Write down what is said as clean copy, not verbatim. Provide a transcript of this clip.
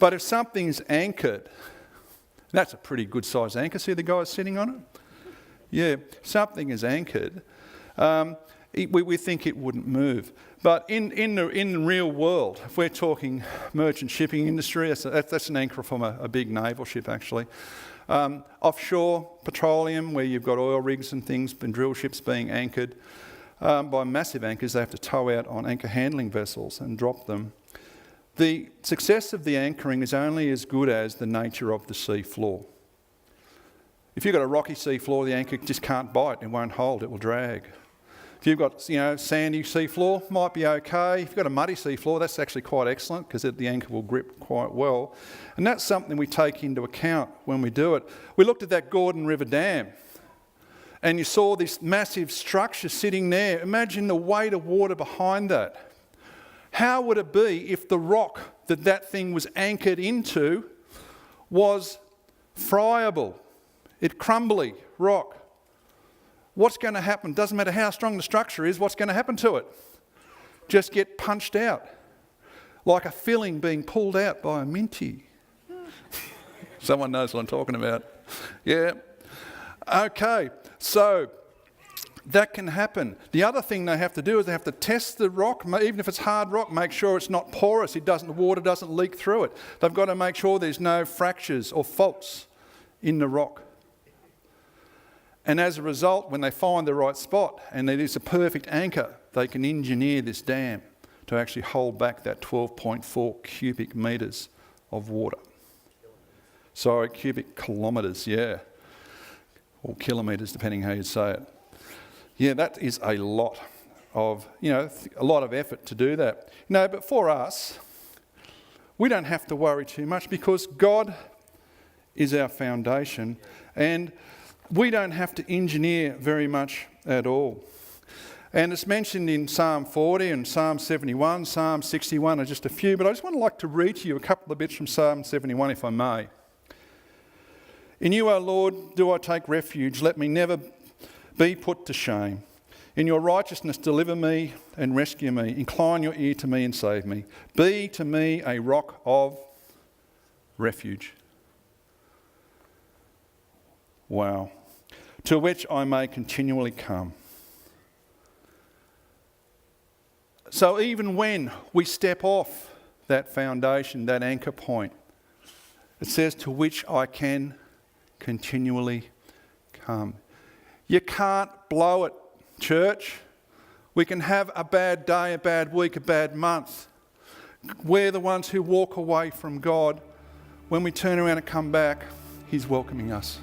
But if something's anchored, that's a pretty good sized anchor. See the guy sitting on it? Yeah, something is anchored. We think it wouldn't move. But in the real world, if we're talking merchant shipping industry, that's an anchor from a big naval ship actually. Offshore, petroleum, where you've got oil rigs and things and drill ships being anchored by massive anchors, they have to tow out on anchor handling vessels and drop them. The success of the anchoring is only as good as the nature of the sea floor. If you've got a rocky sea floor, the anchor just can't bite, it won't hold, it will drag. If you've got, sandy sea floor, might be okay. If you've got a muddy sea floor, that's actually quite excellent because the anchor will grip quite well. And that's something we take into account when we do it. We looked at that Gordon River Dam and you saw this massive structure sitting there. Imagine the weight of water behind that. How would it be if the rock that thing was anchored into was friable, crumbly rock? What's going to happen? Doesn't matter how strong the structure is, what's going to happen to it? Just get punched out, like a filling being pulled out by a minty. Someone knows what I'm talking about. Yeah. Okay, so that can happen. The other thing they have to do is they have to test the rock, even if it's hard rock, make sure it's not porous, the water doesn't leak through it. They've got to make sure there's no fractures or faults in the rock. And as a result, when they find the right spot and it is a perfect anchor, they can engineer this dam to actually hold back that 12.4 cubic metres of water. Sorry, cubic kilometres, yeah. Or kilometres, depending how you say it. Yeah, that is a lot of, a lot of effort to do that. No, but for us, we don't have to worry too much because God is our foundation and we don't have to engineer very much at all. And it's mentioned in Psalm 40 and Psalm 71, Psalm 61 are just a few, but I just want to read to you a couple of bits from Psalm 71 if I may. In you, O Lord, do I take refuge. Let me never be put to shame. In your righteousness deliver me and rescue me. Incline your ear to me and save me. Be to me a rock of refuge. Wow. To which I may continually come. So even when we step off that foundation, that anchor point, it says to which I can continually come. You can't blow it, church. We can have a bad day, a bad week, a bad month. We're the ones who walk away from God. When we turn around and come back, He's welcoming us.